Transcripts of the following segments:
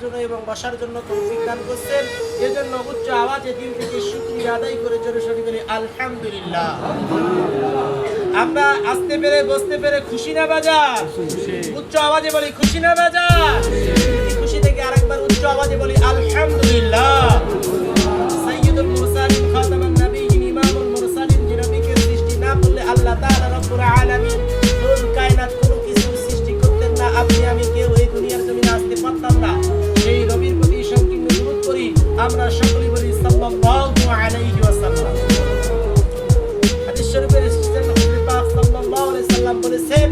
জন্য এবং বসার জন্য তৌফিক দান করছেন। এজন্য উচ্চ আওয়াজে দিল থেকে শুকরিয়া আদায় করে জোরে সোরে বলি আলহামদুলিল্লাহ। আমরা আসতে পেরে বসতে পেরে খুশি না বাজার? উচ্চ আওয়াজে বলি খুশি না বাজার? খুশি থেকে আরেকবার উচ্চ আওয়াজে বলি আলহামদুলিল্লাহ। সাইয়্যিদুল মুরসালিন খাতামুন নবিয়্যিন ইমামুল মুরসালিন, যে নবীকে সৃষ্টি না করলে আল্লাহ তাআলা রব্বুল আলামিন কুল কায়নাত কোনো কিছু সৃষ্টি করতেন না, আপনি আমি কেউ এই দুনিয়ার জমিনে আসতে পারতাম না। সেই নবীর প্রতি সংকীর্ণ দুরূদ করি আমরা সকলেই বলি সাল্লাল্লাহু আলাইহি ওয়াসাল্লাম। হাদিস শরীফের নবী পাক সাল্লাল্লাহু আলাইহি ওয়াসাল্লাম বলেছেন,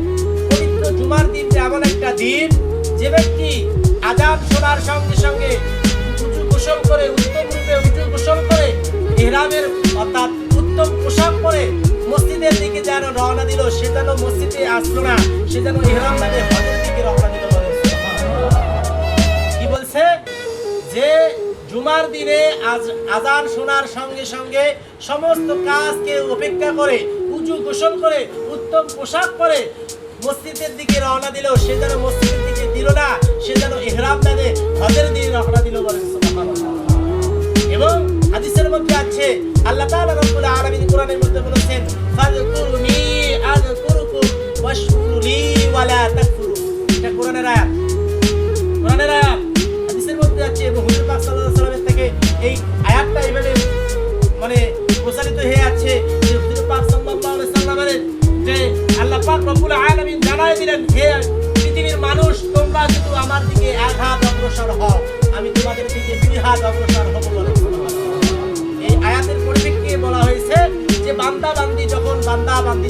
পবিত্র জুমার দিন এমন একটা দিন যে ব্যক্তি আযান শোনার সঙ্গে সঙ্গে উযু গোসল করে উত্তম রূপে উযু গোসল করে ইহরামের অর্থাৎ উত্তম পোশাক পরে মসজিদের দিকে যেন রওনা দিল, সে যেন মসজিদে আসলো না, সে যেন ইহরাম বাঁধে হজের দিকে রওনা দিল। কি বলছে? যে জুমার দিনে আযান শোনার সঙ্গে সঙ্গে সমস্ত কাজকে উপেক্ষা করে উযু গোসল করে উত্তম পোশাক পরে মসজিদের দিকে রওনা দিল, সে যেন মসজিদের দিকে দিল না, সে যেন ইহরাম বাঁধে হজের দিকে রওনা দিল। বলেন সুবহানাল্লাহ। এবং হাদিসের মধ্যে আছে আল্লাহ তাআলা রব্বুল আলামিন কোরআনের মধ্যে বলেছেন, ফাযকুরুনি আযকুরুকুম ওয়াশকুরুলি ওয়ালা তাকফুরু। এটা কোরআনের আয়াত, কোরআনের আয়াত। হাদিসের মধ্যে আছে এবং হুজুর পাক সাল্লাল্লাহু আলাইহি ওয়াসাল্লাম থেকে এই আয়াতটা এইভাবে মানে প্রচারিত হয়ে আছে যে হুজুর পাক সাল্লাল্লাহু আলাইহি ওয়াসাল্লামের যে আল্লাহ পাক রব্বুল আলামিন জানায় দিলেন, হে পৃথিবীর মানুষ, তোমরা যদি আমার দিকে এক হাত অগ্রসর হও, আমি তোমাদের দিকে দুই হাত অগ্রসর হব। বলেন এই আয়াতের পরিপ্রেক্ষিতে বলা হয়েছে যে বান্দা বান্দি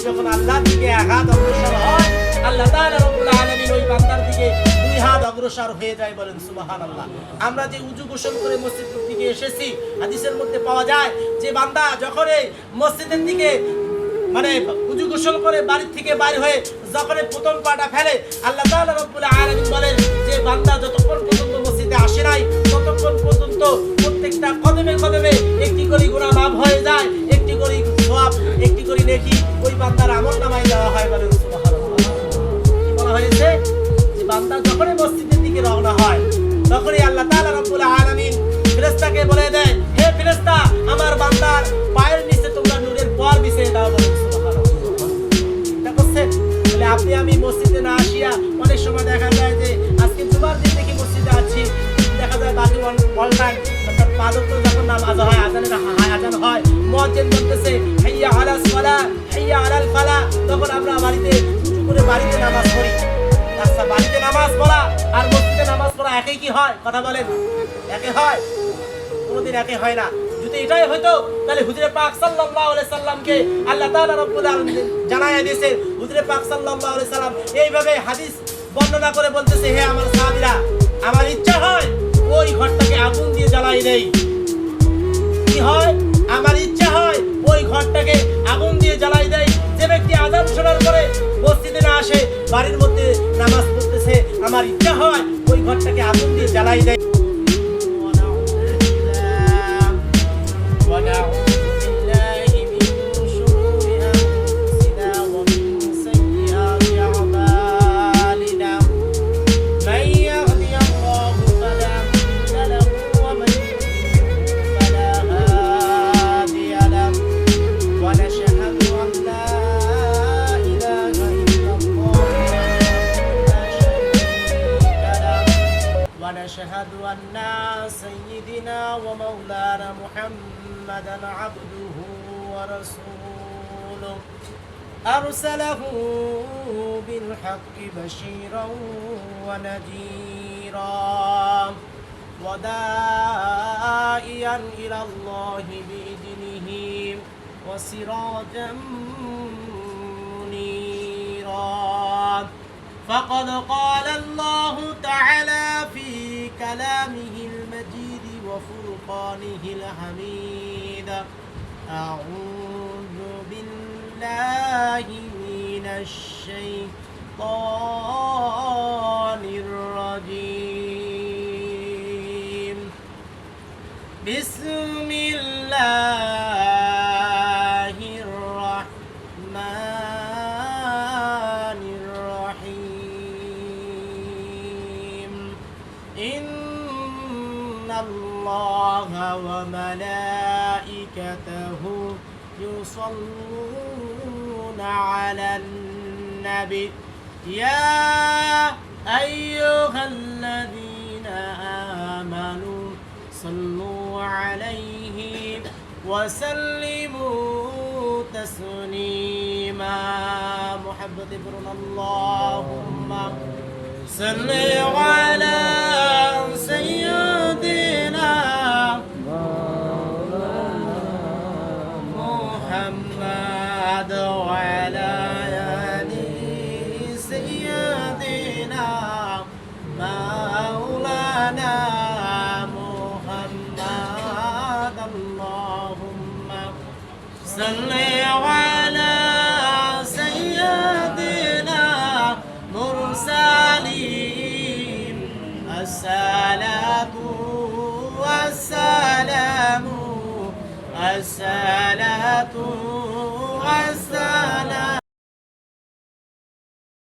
যখন আল্লাহর দিকে এক হাত অগ্রসর হয়, আল্লাহ তাআলা রব্বুল আলামিন ওই বান্দার দিকে দুই হাত অগ্রসর হয়ে যায়। বলেন সুবহানাল্লাহ। আমরা যে উযু গোসল করে মসজিদের দিকে এসেছি, হাদিসের মধ্যে পাওয়া যায় যে বান্দা যখন এই মসজিদের দিকে মানে উযু গোসল করে বাড়ি থেকে বাইরে হয়ে যখন প্রথম পাটা ফেলে, আল্লাহ তাআলা রব্বুল আলামিন বলেন যে বান্দা যতক্ষণ পর্যন্ত মসজিদে আসে নাই ততক্ষণ পর্যন্ত প্রত্যেকটা কদমে কদমে একটি করে গুনাহ মাফ হয়ে যায়, একটি করে সওয়াব, একটি করে নেকি ওই বান্দার আমলনামায় দেওয়া হয়। বলেন সুবহানাল্লাহ। কি বলা হয়েছে? যে বান্দা যখনই মসজিদের দিকে রওনা হয় তখনই আল্লাহ তাআলা রব্বুল আলামিন ফেরেশতাকে বলে দেয়, হে ফেরেশতা, আমার বান্দার পায়ের নিচে তোমরা নূরের পর বিছিয়ে দাও। বলেন সুবহানাল্লাহ। এটা করছেন? তাহলে আপনি আমি মসজিদে না আসিয়া অনেক সময় দেখা যায় যে আজকে জুমার দিন থেকে মসজিদে আছি, দেখা যায় বাকি অল টাইম অর্থাৎ পাঁচ ওয়াক্ত যখন নামাজ হয়, আযান হয়, মুয়াজ্জিন বলতেছে হাইয়া আলাস সালাহ হাইয়া আলাল ফালাহ, তখন আমরা বাড়িতে উঁচু করে বাড়িতে নামাজ পড়ি। আচ্ছা, বাড়িতে নামাজ পড়া আর মসজিদে নামাজ পড়া একই কি হয়? কথা বলেন, একে হয়? কোনোদিন একে হয় না। যদি এটাই হইতো তাহলে হুজুরে পাক সাল্লাল্লাহু আলাইহি সাল্লামকে আল্লাহ তাআলা রব্বুল আলামিন জানায়া দিয়েছে। হুজুরে পাক সাল্লাল্লাহু আলাইহি সাল্লাম এইভাবে হাদিস বর্ণনা করে বলতেছে, হে আমার সাহাবীরা, আমার ইচ্ছা হয় ওই ঘরটাকে আগুন দিয়ে জ্বালাই দেই। কি হয়? আমার ইচ্ছা হয় ওই ঘরটাকে আগুন দিয়ে জ্বালাই দেই। যে ব্যক্তি আযান শোনার পরে মসজিদে না আসে, বাড়ির মধ্যে নামাজ পড়তেছে, আমার ইচ্ছা হয় ওই ঘরটাকে আগুন দিয়ে জ্বালাই দেই। ونعوذ بالله من شرور أنفسنا ومن سيئات أعمالنا، من يهدي الله فلا مضل له ومن يضلل فلا هادي له، ونشهد أن لا إله إلا الله لا شريك له، ونشهد أن سيدنا ومولانا محمدًا عبده ورسوله، أرسله بالحق بشيرا ونذيرا وداعيا إلى الله بإذنه وسراجا منيرا. فقد قال الله تعالى في كلامه المجيد وفرقانه الحميد، أعوذ بالله من الشيطان الرجيم. بسم الله الرحمن الرحيم. إن الله وملائكته يصلون على النبي يا أيها الذين آمنوا صلوا عليه وسلموا تسليما. محبة برنا اللهم صل على سيدنا محمد وعلى آل سيدنا مولانا محمد. اللهم صل على سيدنا مرسلين الصلاة والسلام الصلاة والسلام